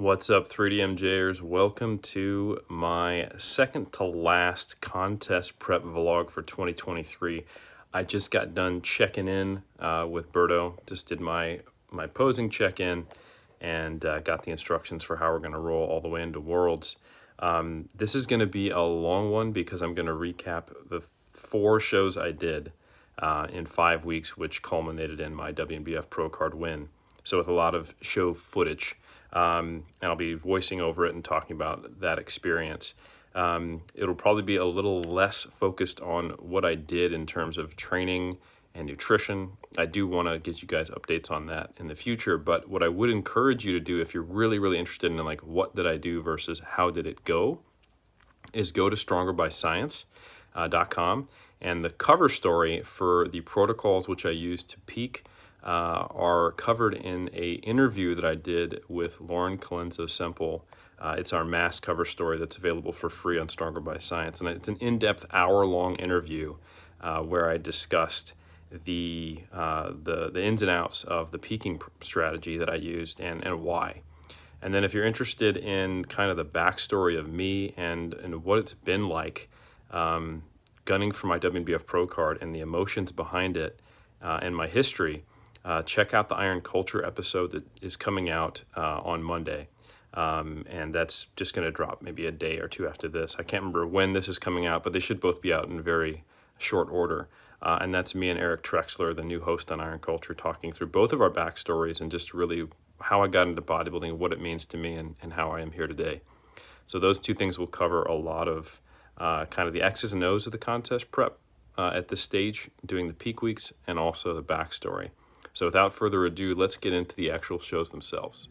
What's up, 3DMJers? Welcome to my second to last contest prep vlog for 2023. I just got done checking in with Berto, just did my posing check-in and got the instructions for how we're going to roll all the way into Worlds. This is going to be a long one because I'm going to recap the 4 shows I did in 5 weeks, which culminated in my WNBF Pro Card win. So with a lot of show footage. And I'll be voicing over it and talking about that experience. It'll probably be a little less focused on what I did in terms of training and nutrition. I do want to get you guys updates on that in the future, but what I would encourage you to do if you're really interested in like what did I do versus how did it go is go to strongerbyscience.com, and the cover story for the protocols which I use to peak are covered in a interview that I did with Lauren Colenso-Semple. It's our mass cover story that's available for free on Stronger by Science, and it's an in-depth hour-long interview where I discussed the ins and outs of the peaking strategy that I used and why. And then if you're interested in kind of the backstory of me and what it's been like gunning for my WNBF Pro Card and the emotions behind it and my history, check out the Iron Culture episode that is coming out on Monday. And that's just going to drop maybe a day or two after this. I can't remember when this is coming out, but they should both be out in very short order. And that's me and Eric Trexler, the new host on Iron Culture, talking through both of our backstories and just really how I got into bodybuilding, what it means to me, and how I am here today. So those 2 things will cover a lot of kind of the X's and O's of the contest prep at this stage, doing the peak weeks and also the backstory. So without further ado, let's get into the actual shows themselves.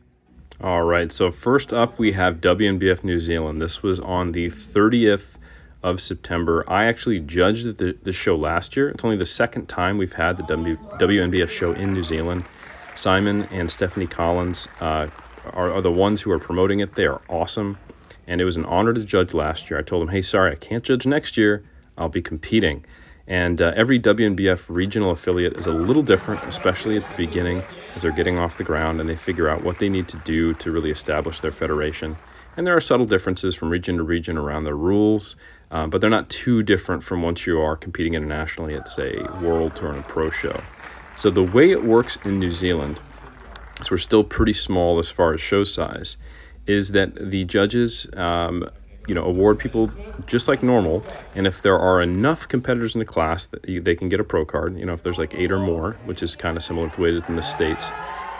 All right, so first up we have WNBF New Zealand. This was on the 30th of September. I actually judged the show last year. It's only the second time we've had the WNBF show in New Zealand. Simon and Stephanie Collins are the ones who are promoting it. They are awesome, and it was an honor to judge last year. I told them, hey, sorry, I can't judge next year. I'll be competing. And every WNBF regional affiliate is a little different, especially at the beginning as they're getting off the ground and they figure out what they need to do to really establish their federation. And there are subtle differences from region to region around their rules, but they're not too different from once you are competing internationally at, say, World Tour and a Pro Show. So the way it works in New Zealand, so we're still pretty small as far as show size, is that the judges award people just like normal, and if there are enough competitors in the class that they can get a pro card, if there's like 8 or more, which is kind of similar to the way it is in the States.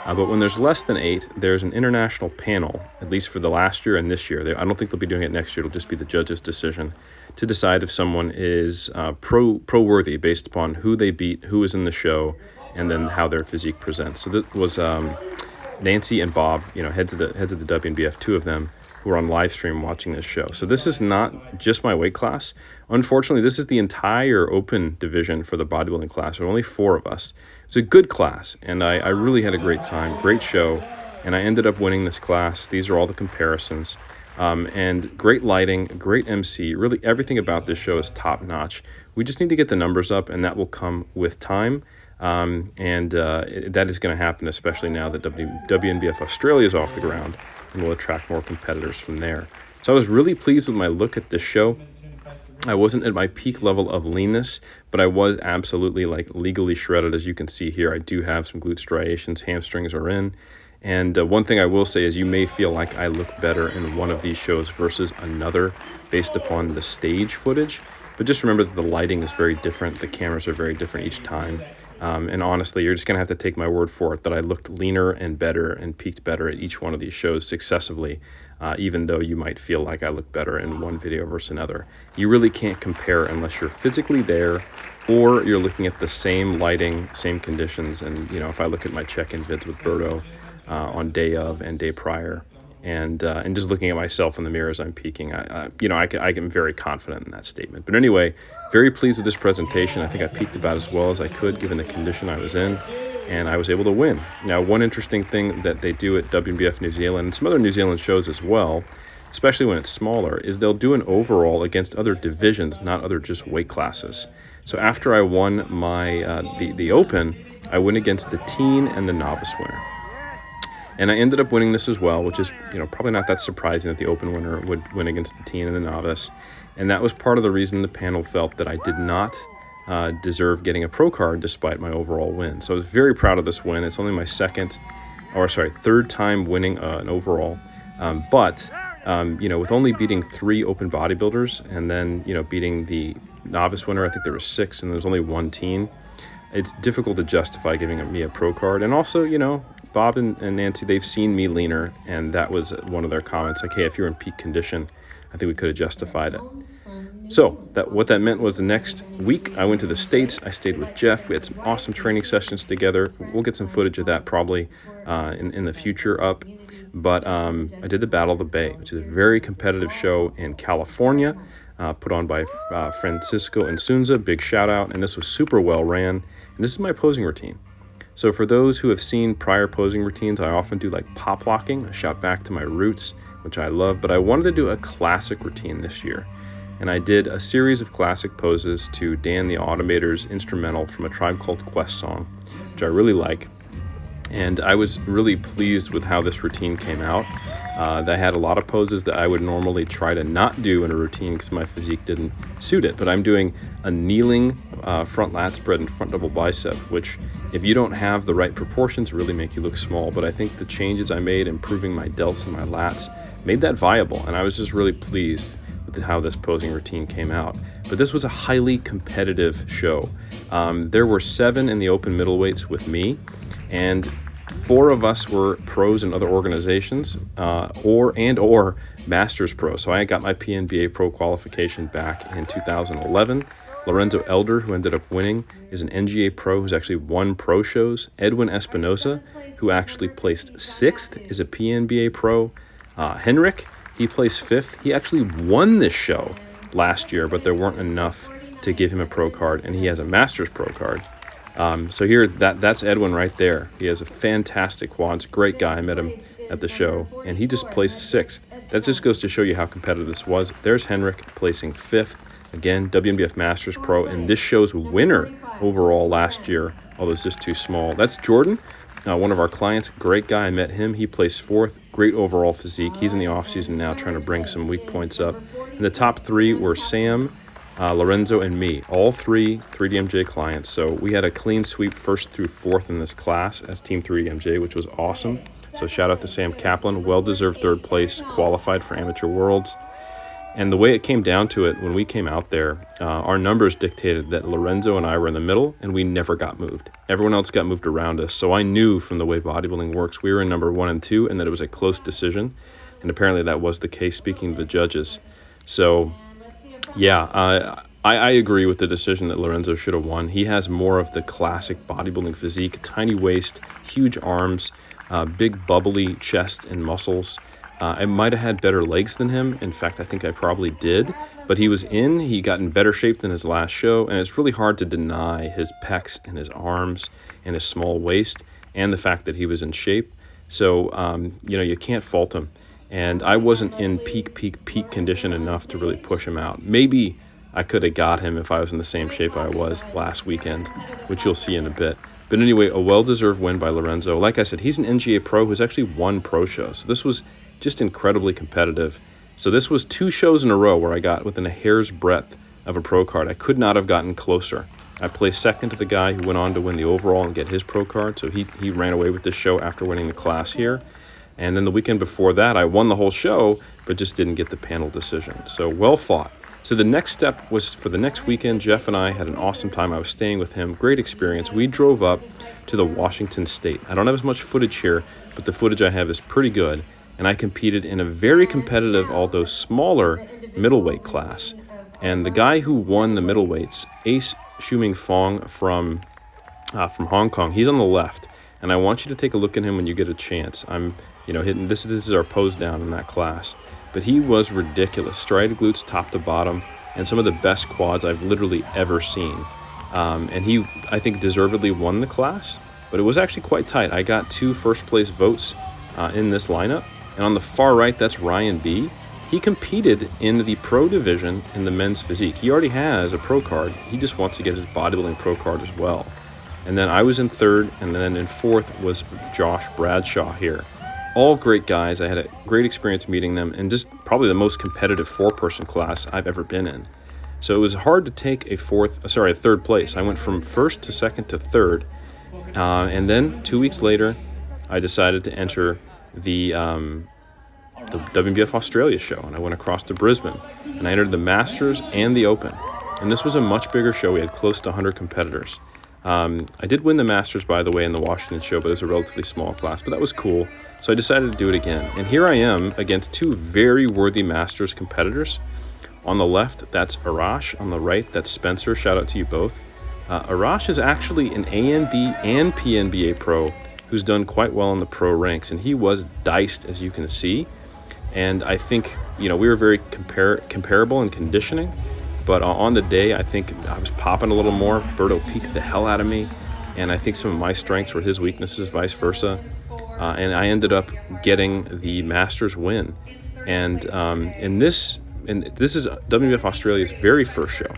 But when there's less than 8, there's an international panel, at least for the last year and this year. I don't think they'll be doing it next year. It'll just be the judge's decision to decide if someone is pro-worthy based upon who they beat, who is in the show, and then how their physique presents. So that was Nancy and Bob, heads of the WNBF, 2 of them, who are on live stream watching this show. So this is not just my weight class. Unfortunately, this is the entire open division for the bodybuilding class. There are only 4 of us. It's a good class, and I really had a great time, great show, and I ended up winning this class. These are all the comparisons. And great lighting, great MC, really everything about this show is top-notch. We just need to get the numbers up, and that will come with time. That is going to happen, especially now that WNBF Australia is off the ground, and we'll attract more competitors from there. So I was really pleased with my look at this show. I wasn't at my peak level of leanness, but I was absolutely legally shredded, as you can see here. I do have some glute striations, hamstrings are in. And one thing I will say is you may feel like I look better in one of these shows versus another based upon the stage footage. But just remember that the lighting is very different. The cameras are very different each time. And honestly, you're just going to have to take my word for it that I looked leaner and better and peaked better at each one of these shows successively, even though you might feel like I look better in one video versus another. You really can't compare unless you're physically there or you're looking at the same lighting, same conditions. And, if I look at my check-in vids with Berto on day of and day prior, and just looking at myself in the mirror as I'm peaking, I am very confident in that statement. But anyway, very pleased with this presentation. I think I peaked about as well as I could given the condition I was in, and I was able to win. Now, one interesting thing that they do at WNBF New Zealand and some other New Zealand shows as well, especially when it's smaller, is they'll do an overall against other divisions, not other just weight classes. So after I won my the Open, I went against the teen and the novice winner. And I ended up winning this as well, which is, probably not that surprising that the open winner would win against the teen and the novice. And that was part of the reason the panel felt that I did not deserve getting a pro card despite my overall win. So I was very proud of this win. It's only my third time winning an overall. But with only beating 3 open bodybuilders and then, beating the novice winner, I think there were 6 and there was only 1 teen, it's difficult to justify giving me a pro card. And also, Bob and Nancy, they've seen me leaner, and that was one of their comments, like, hey, if you're in peak condition, I think we could have justified it. So what that meant was the next week I went to the States. I stayed with Jeff. We had some awesome training sessions together. We'll get some footage of that probably in the future up. But I did the Battle of the Bay, which is a very competitive show in California, put on by Francisco Insunza. Big shout out. And this was super well ran. And this is my posing routine. So for those who have seen prior posing routines, I often do like pop locking, a shout back to my roots, which I love, but I wanted to do a classic routine this year. And I did a series of classic poses to Dan the Automator's instrumental from a Tribe Called Quest song, which I really like. And I was really pleased with how this routine came out. I had a lot of poses that I would normally try to not do in a routine because my physique didn't suit it. But I'm doing a kneeling front lat spread and front double bicep, which if you don't have the right proportions, really make you look small. But I think the changes I made, improving my delts and my lats, made that viable. And I was just really pleased with how this posing routine came out. But this was a highly competitive show. There were 7 in the open middleweights with me, and 4 of us were pros in other organizations or Masters Pro. So I got my PNBA Pro qualification back in 2011. Lorenzo Elder, who ended up winning, is an NGA Pro who's actually won pro shows. Edwin Espinosa, who actually placed 6th, is a PNBA Pro. Henrik, he placed 5th. He actually won this show last year, but there weren't enough to give him a pro card, and he has a Masters Pro card. So here, that's Edwin right there. He has a fantastic quads, great guy. I met him at the show, and he just placed 6th. That just goes to show you how competitive this was. There's Henrik placing 5th. Again, WNBF Masters Pro, and this show's winner overall last year, although it's just too small. That's Jordan, one of our clients, great guy. I met him. He placed 4th, great overall physique. He's in the offseason now trying to bring some weak points up. And the top 3 were Sam, Lorenzo, and me, all 3 3DMJ clients. So we had a clean sweep 1st through 4th in this class as Team 3DMJ, which was awesome. So shout out to Sam Kaplan, well-deserved 3rd place, qualified for Amateur Worlds. And the way it came down to it, when we came out there, our numbers dictated that Lorenzo and I were in the middle, and we never got moved. Everyone else got moved around us. So I knew from the way bodybuilding works, we were in number 1 and 2, and that it was a close decision. And apparently that was the case, speaking to the judges. So, yeah, I agree with the decision that Lorenzo should have won. He has more of the classic bodybuilding physique, tiny waist, huge arms, big bubbly chest and muscles. I might have had better legs than him. In fact, I think I probably did. But he got in better shape than his last show, and it's really hard to deny his pecs and his arms and his small waist and the fact that he was in shape. So, you can't fault him. And I wasn't in peak condition enough to really push him out. Maybe I could have got him if I was in the same shape I was last weekend, which you'll see in a bit. But anyway, a well-deserved win by Lorenzo. Like I said, he's an NGA Pro who's actually won pro shows. So this was just incredibly competitive. So this was 2 shows in a row where I got within a hair's breadth of a pro card. I could not have gotten closer. I placed 2nd to the guy who went on to win the overall and get his pro card. So he ran away with this show after winning the class here. And then the weekend before that, I won the whole show, but just didn't get the panel decision. So well fought. So the next step was for the next weekend. Jeff and I had an awesome time. I was staying with him. Great experience. We drove up to the Washington State. I don't have as much footage here, but the footage I have is pretty good. And I competed in a very competitive, although smaller, middleweight class. And the guy who won the middleweights, Ace Shuming Fong from Hong Kong, he's on the left. And I want you to take a look at him when you get a chance. I'm, hitting, this is our pose down in that class. But he was ridiculous. Striated glutes top to bottom, and some of the best quads I've literally ever seen. And he, I think, deservedly won the class, but it was actually quite tight. I got 2 first-place votes in this lineup. And on the far right, that's Ryan B. He competed in the pro division in the men's physique. He already has a pro card. He just wants to get his bodybuilding pro card as well. And then I was in 3rd, and then in 4th was Josh Bradshaw here. all great guys. I had a great experience meeting them, and just probably the most competitive 4-person class I've ever been in. So it was hard to take a third place. I went from first to second to third, and then 2 weeks later, I decided to enter the WNBF Australia show, and I went across to Brisbane, and I entered the Masters and the Open. And this was a much bigger show. We had close to 100 competitors. I did win the Masters, by the way, in the Washington show, but it was a relatively small class, but that was cool. So I decided to do it again. And here I am against 2 very worthy Masters competitors. On the left, that's Arash. On the right, that's Spencer. Shout out to you both. Arash is actually an ANB and PNBA pro who's done quite well in the pro ranks, and he was diced, as you can see. And I think, we were very comparable in conditioning, but on the day, I think I was popping a little more. Berto peaked the hell out of me, and I think some of my strengths were his weaknesses, vice versa. And I ended up getting the Masters win. And this is WNBF Australia's very first show.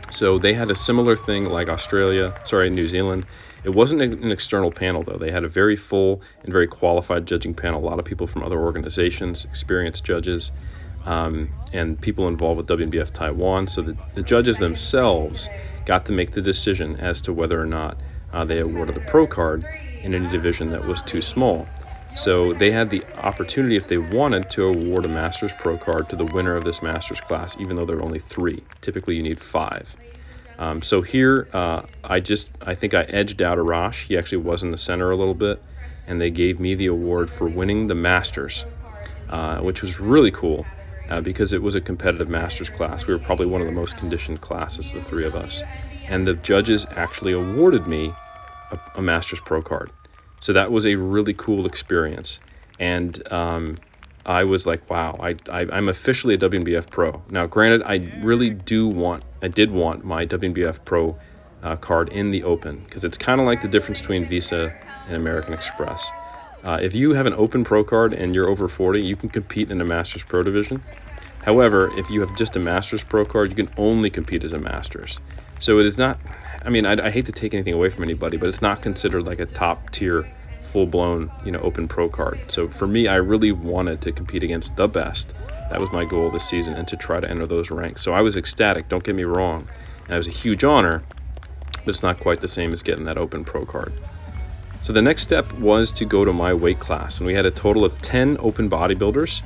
So they had a similar thing like New Zealand. It wasn't an external panel, though. They had a very full and very qualified judging panel. A lot of people from other organizations, experienced judges, and people involved with WNBF Taiwan. So the judges themselves got to make the decision as to whether or not they awarded the pro card in any division that was too small. So they had the opportunity, if they wanted, to award a Masters pro card to the winner of this Masters class, even though there were only 3. Typically, you need 5. So here, I think I edged out Arash. He actually was in the center a little bit, and they gave me the award for winning the Masters, which was really cool because it was a competitive Masters class. We were probably one of the most conditioned classes, the 3 of us. And the judges actually awarded me a Masters pro card. So that was a really cool experience. And I was like, wow, I'm officially a WNBF pro. Now, granted, I did want my WNBF pro card in the Open, because it's kind of like the difference between Visa and American Express. If you have an Open pro card and you're over 40, you can compete in a Masters pro division. However, if you have just a Masters pro card, you can only compete as a Masters. So it is not, I hate to take anything away from anybody, but it's not considered like a top tier, full-blown, Open pro card. So for me, I really wanted to compete against the best. That was my goal this season, and to try to enter those ranks. So I was ecstatic, don't get me wrong. And it was a huge honor, but it's not quite the same as getting that Open pro card. So the next step was to go to my weight class, and we had a total of 10 open bodybuilders,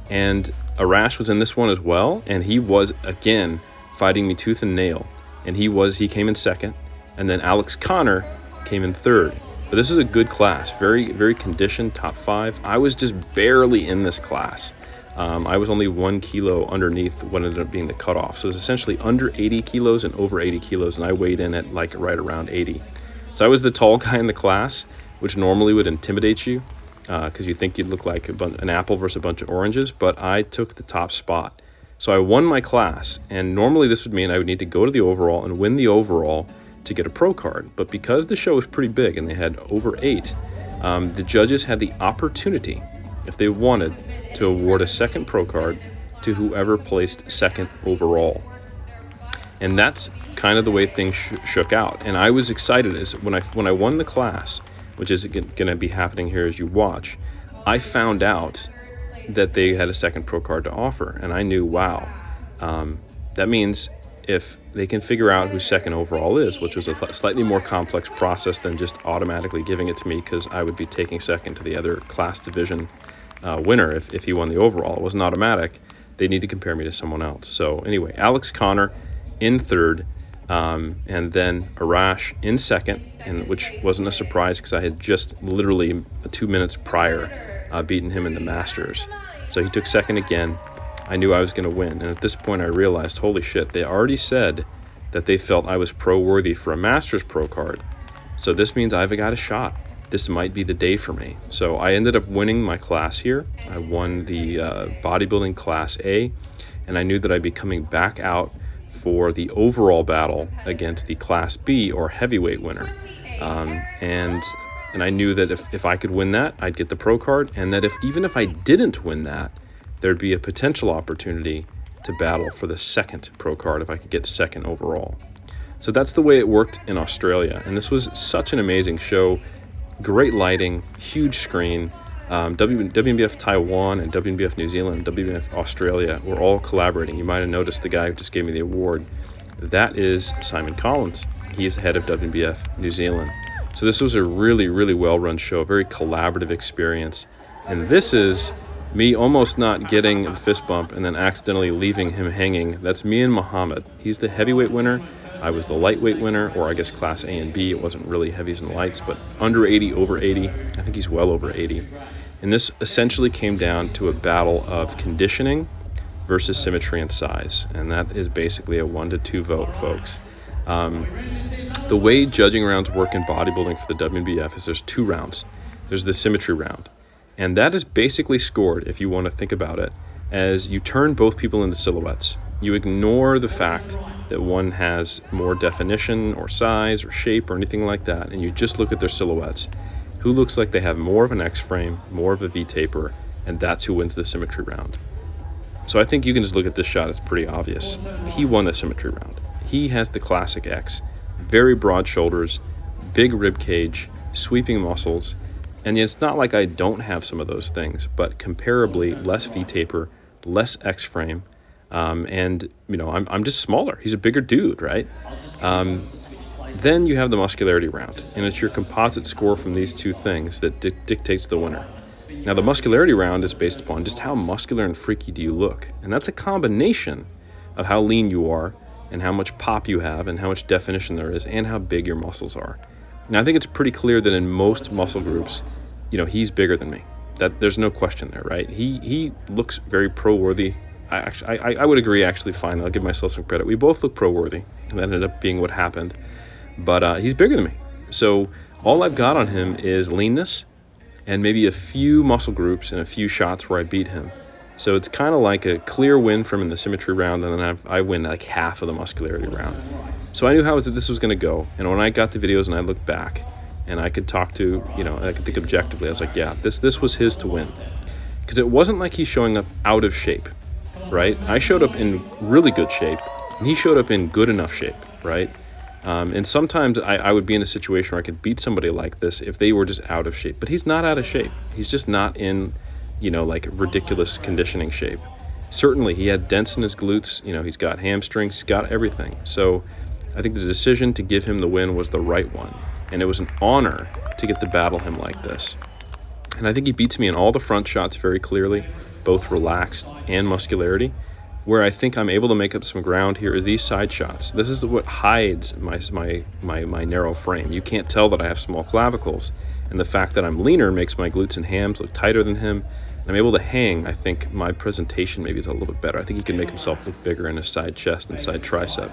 and Arash was in this one as well, and he was, again, fighting me tooth and nail. And he came in second, and then Alex Connor came in third. But this is a good class, very, very conditioned, top 5. I was just barely in this class. I was only 1 kilo underneath what ended up being the cutoff. So it was essentially under 80 kilos and over 80 kilos, and I weighed in at like right around 80. So I was the tall guy in the class, which normally would intimidate you because you think you'd look like an apple versus a bunch of oranges, but I took the top spot. So I won my class, and normally this would mean I would need to go to the overall and win the overall to get a pro card. But because the show was pretty big and they had over 8, the judges had the opportunity, if they wanted, to award a second pro card to whoever placed second overall. And that's kind of the way things shook out. And I was excited as when I won the class, which is going to be happening here as you watch, I found out that they had a second pro card to offer, and I knew, wow, that means if they can figure out who second overall is, which was a slightly more complex process than just automatically giving it to me, because I would be taking second to the other class division winner if he won the overall. It wasn't automatic. They need to compare me to someone else. So anyway, Alex Connor in third, and then Arash in second, and which wasn't a surprise because I had just literally 2 minutes prior beaten him in the Masters. So he took second again. I knew I was going to win, and at this point I realized, holy shit, they already said that they felt I was pro worthy for a Masters pro card. So this means I've got a shot. This might be the day for me. So I ended up winning my class here. I won the bodybuilding class A, and I knew that I'd be coming back out for the overall battle against the class B or heavyweight winner. And I knew that if I could win that, I'd get the pro card, and that even if I didn't win that, there'd be a potential opportunity to battle for the second pro card if I could get second overall. So that's the way it worked in Australia, and this was such an amazing show. Great lighting, huge screen, WNBF Taiwan and WNBF New Zealand, WNBF Australia were all collaborating. You might have noticed the guy who just gave me the award. That is Simon Collins. He is the head of WNBF New Zealand. So this was a really, really well-run show, a very collaborative experience. And this is me almost not getting a fist bump and then accidentally leaving him hanging. That's me and Muhammad. He's the heavyweight winner. I was the lightweight winner, or I guess class A and B. It wasn't really heavies and lights, but under 80, over 80. I think he's well over 80. And this essentially came down to a battle of conditioning versus symmetry and size. And that is basically a 1-2 vote, folks. The way judging rounds work in bodybuilding for the WNBF is there's 2 rounds. There's the symmetry round. And that is basically scored, if you want to think about it, as you turn both people into silhouettes. You ignore the fact that one has more definition or size or shape or anything like that, and you just look at their silhouettes. Who looks like they have more of an X-frame, more of a V-taper, and that's who wins the symmetry round. So I think you can just look at this shot, it's pretty obvious. He won the symmetry round. He has the classic X, very broad shoulders, big rib cage, sweeping muscles, and it's not like I don't have some of those things, but comparably less V-taper, less X-frame, and you know, I'm just smaller. He's a bigger dude, right? Then you have the muscularity round, and it's your composite score from these 2 things that dictates the winner. Now, the muscularity round is based upon just how muscular and freaky do you look, and that's a combination of how lean you are and how much pop you have and how much definition there is and how big your muscles are. Now, I think it's pretty clear that in most muscle groups, you know, he's bigger than me. That there's no question there, right? He looks very pro-worthy. I would agree, actually, fine. I'll give myself some credit. We both look pro-worthy, and that ended up being what happened. But he's bigger than me. So all I've got on him is leanness and maybe a few muscle groups and a few shots where I beat him. So it's kind of like a clear win from in the symmetry round, and then I win like half of the muscularity round. So I knew how this was going to go. And when I got the videos and I looked back and I could talk to, you know, I could think objectively, I was like, yeah, this was his to win. Because it wasn't like he's showing up out of shape, right? I showed up in really good shape, and he showed up in good enough shape, right? And sometimes I would be in a situation where I could beat somebody like this if they were just out of shape. But he's not out of shape. He's just not in, you know, like ridiculous conditioning shape. Certainly, he had dents in his glutes. You know, he's got hamstrings. He's got everything. So I think the decision to give him the win was the right one. And it was an honor to get to battle him like this. And I think he beats me in all the front shots very clearly, both relaxed and muscularity. Where I think I'm able to make up some ground here are these side shots. This is what hides my narrow frame. You can't tell that I have small clavicles. And the fact that I'm leaner makes my glutes and hams look tighter than him. And I'm able to hang. I think my presentation maybe is a little bit better. I think he can make himself look bigger in his side chest and side tricep.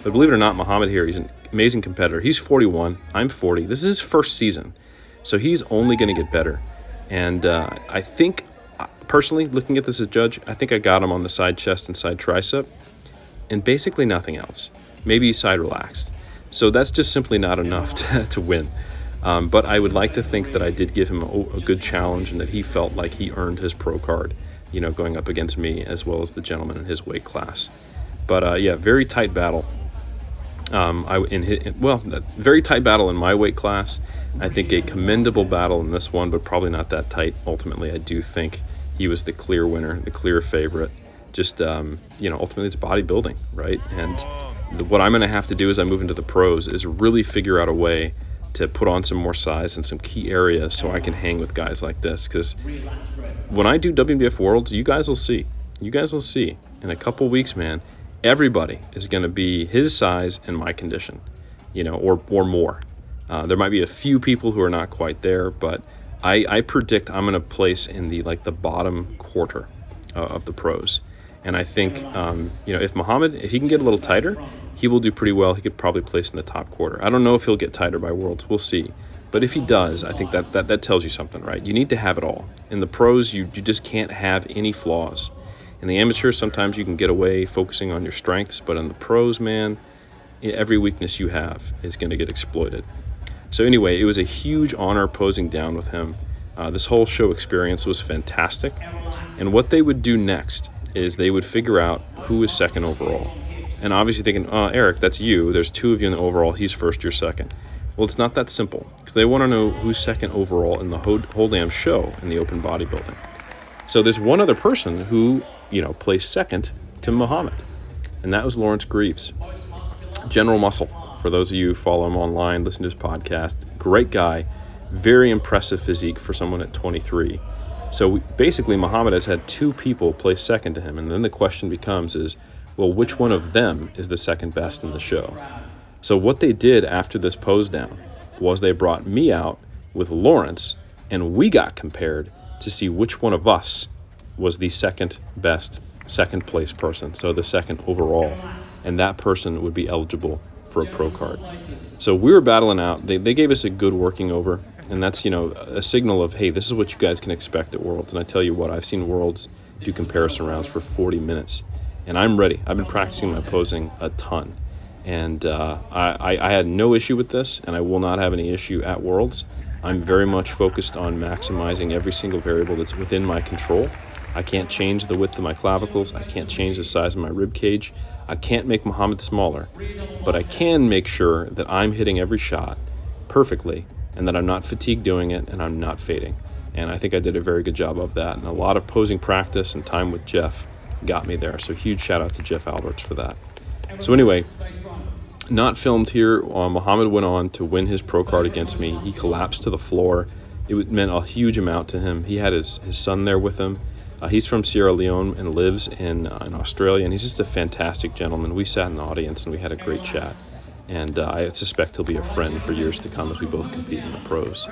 But believe it or not, Muhammad here, he's an amazing competitor. He's 41, I'm 40. This is his first season. So he's only going to get better. And I think, personally, looking at this as a judge, I think I got him on the side chest and side tricep, and basically nothing else. Maybe side relaxed. So that's just simply not enough to win. But I would like to think that I did give him a good challenge and that he felt like he earned his pro card, you know, going up against me as well as the gentleman in his weight class. But yeah, very tight battle. Very tight battle in my weight class. I think a commendable battle in this one, but probably not that tight. Ultimately, I do think he was the clear winner, the clear favorite. Just, you know, ultimately it's bodybuilding, right? And what I'm going to have to do as I move into the pros is really figure out a way to put on some more size in some key areas so I can hang with guys like this. Because when I do WNBF Worlds, you guys will see. You guys will see. In a couple weeks, man, everybody is going to be his size and my condition, you know, or more. There might be a few people who are not quite there, but I predict I'm going to place in the bottom quarter of the pros. And I think, you know, if he can get a little tighter, he will do pretty well. He could probably place in the top quarter. I don't know if he'll get tighter by Worlds. We'll see. But if he does, I think that tells you something, right? You need to have it all. In the pros, you just can't have any flaws. In the amateurs, sometimes you can get away focusing on your strengths, but in the pros, man, every weakness you have is going to get exploited. So anyway, it was a huge honor posing down with him. This whole show experience was fantastic. And what they would do next is they would figure out who is second overall. And obviously thinking, Eric, that's you. There's 2 of you in the overall. He's first, you're second. Well, it's not that simple, because they want to know who's second overall in the whole damn show in the open bodybuilding. So there's one other person who, placed second to Muhammad, and that was Lawrence Greaves. General Muscle, for those of you who follow him online, listen to his podcast. Great guy, very impressive physique for someone at 23. So basically, Muhammad has had two people place second to him, and then the question becomes well, which one of them is the second best in the show? So what they did after this pose down was they brought me out with Lawrence, and we got compared to see which one of us was the second best, second place person, so the second overall, and that person would be eligible for a pro card. So we were battling out. They gave us a good working over, and that's, a signal of, hey, this is what you guys can expect at Worlds. And I tell you what, I've seen Worlds do comparison rounds for 40 minutes, and I'm ready. I've been practicing my posing a ton. And I had no issue with this, and I will not have any issue at Worlds. I'm very much focused on maximizing every single variable that's within my control. I can't change the width of my clavicles. I can't change the size of my rib cage. I can't make Muhammad smaller, but I can make sure that I'm hitting every shot perfectly and that I'm not fatigued doing it and I'm not fading. And I think I did a very good job of that. And a lot of posing practice and time with Jeff got me there. So huge shout out to Jeff Alberts for that. So anyway, not filmed here. Muhammad went on to win his pro card against me. He collapsed to the floor. It meant a huge amount to him. He had his son there with him. He's from Sierra Leone and lives in Australia, and he's just a fantastic gentleman. We sat in the audience and we had a great chat. And I suspect he'll be a friend for years to come as we both compete in the pros.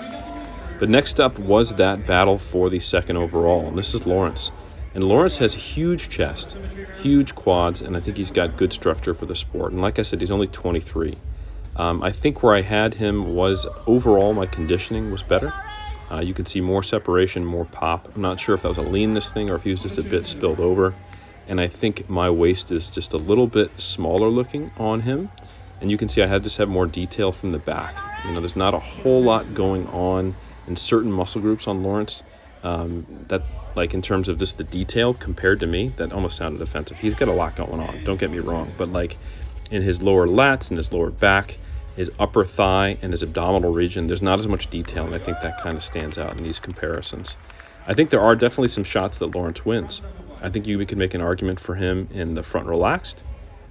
But next up was that battle for the second overall, and this is Lawrence. And Lawrence has huge chest, huge quads, and I think he's got good structure for the sport. And like I said, he's only 23. I think where I had him was overall my conditioning was better. You can see more separation, more pop. I'm not sure if that was a leanness thing or if he was just a bit spilled over. And I think my waist is just a little bit smaller looking on him. And you can see I just have more detail from the back. There's not a whole lot going on in certain muscle groups on Lawrence. That, like in terms of just the detail compared to me, that almost sounded offensive. He's got a lot going on, don't get me wrong. But like in his lower lats and his lower back, his upper thigh and his abdominal region, there's not as much detail, and I think that kind of stands out in these comparisons. I think there are definitely some shots that Lawrence wins. I think you can make an argument for him in the front relaxed.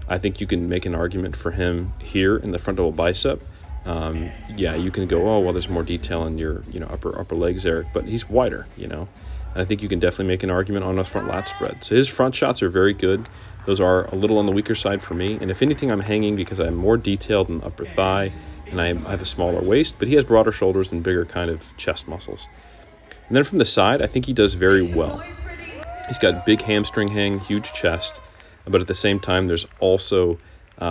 I think you can make an argument for him here in the front double bicep. You can go, oh, well, there's more detail in your upper legs there, but he's wider, and I think you can definitely make an argument on a front lat spread. So his front shots are very good. Those are a little on the weaker side for me. And if anything, I'm hanging because I'm more detailed in the upper thigh and I have a smaller waist, but he has broader shoulders and bigger kind of chest muscles. And then from the side, I think he does very well. He's got big hamstring hang, huge chest, but at the same time, there's also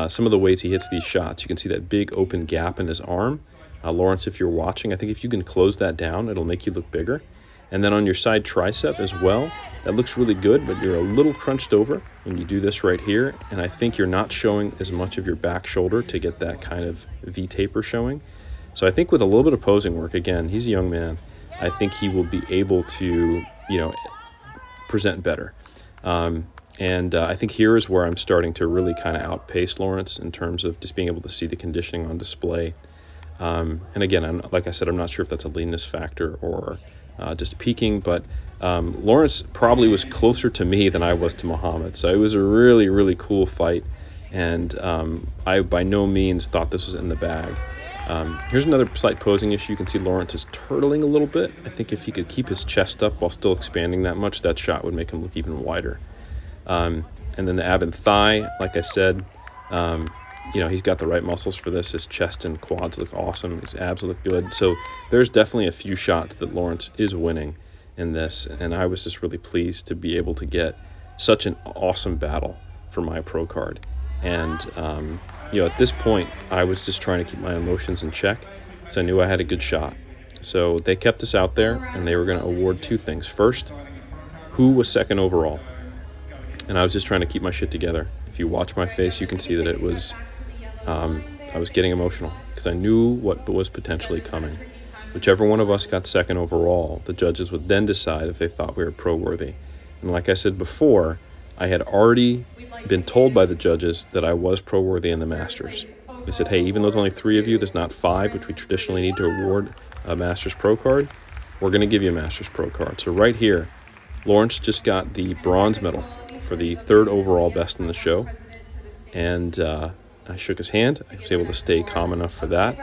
some of the ways he hits these shots. You can see that big open gap in his arm. Lawrence, if you're watching, I think if you can close that down, it'll make you look bigger. And then on your side tricep as well, that looks really good, but you're a little crunched over when you do this right here. And I think you're not showing as much of your back shoulder to get that kind of V-taper showing. So I think with a little bit of posing work, again, he's a young man, I think he will be able to, present better. I think here is where I'm starting to really kind of outpace Lawrence in terms of just being able to see the conditioning on display. And again, like I said, I'm not sure if that's a leanness factor or just peaking, but Lawrence probably was closer to me than I was to Muhammad. So it was a really, really cool fight. And I by no means thought this was in the bag. Here's another slight posing issue. You can see Lawrence is turtling a little bit. I think if he could keep his chest up while still expanding that much, that shot would make him look even wider. And then the ab and thigh, like I said, he's got the right muscles for this. His chest and quads look awesome. His abs look good. So there's definitely a few shots that Lawrence is winning in this. And I was just really pleased to be able to get such an awesome battle for my pro card. And, at this point, I was just trying to keep my emotions in check because I knew I had a good shot. So they kept us out there, and they were going to award two things. First, who was second overall? And I was just trying to keep my shit together. If you watch my face, you can see that it was, I was getting emotional because I knew what was potentially coming. Whichever one of us got second overall, the judges would then decide if they thought we were pro-worthy. And like I said before, I had already been told by the judges that I was pro-worthy in the Masters. They said, hey, even though there's only 3 of you, there's not 5, which we traditionally need to award a Masters Pro card. We're going to give you a Masters Pro card. So right here, Lawrence just got the bronze medal for the 3rd overall best in the show. And I shook his hand. I was able to stay calm enough for that,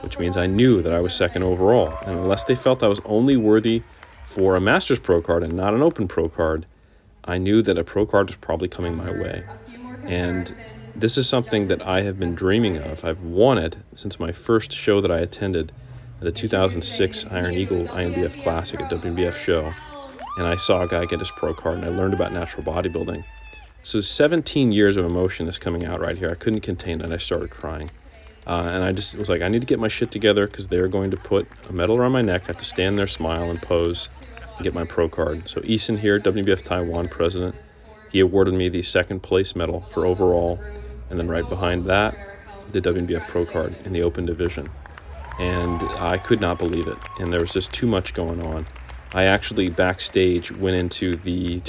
which means I knew that I was 2nd overall. And unless they felt I was only worthy for a Masters Pro card and not an Open Pro card, I knew that a Pro card was probably coming my way. And this is something that I have been dreaming of. I've wanted since my first show that I attended, the 2006 Iron Eagle INBF Classic at WNBF show. And I saw a guy get his pro card, and I learned about natural bodybuilding. So 17 years of emotion is coming out right here. I couldn't contain it, and I started crying. And I just was like, I need to get my shit together because they're going to put a medal around my neck. I have to stand there, smile, and pose and get my pro card. So Eason here, WBF Taiwan president, he awarded me the 2nd place medal for overall. And then right behind that, the WNBF pro card in the open division. And I could not believe it. And there was just too much going on. I actually backstage went into the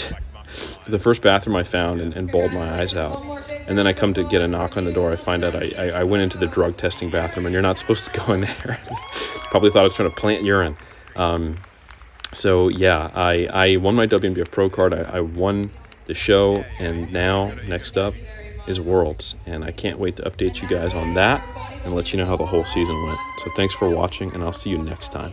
first bathroom I found and bawled my eyes out. And then I come to get a knock on the door. I find out I went into the drug testing bathroom, and you're not supposed to go in there. Probably thought I was trying to plant urine. So yeah, I won my WNBF pro card. I won the show, and now next up is Worlds. And I can't wait to update you guys on that and let you know how the whole season went. So thanks for watching, and I'll see you next time.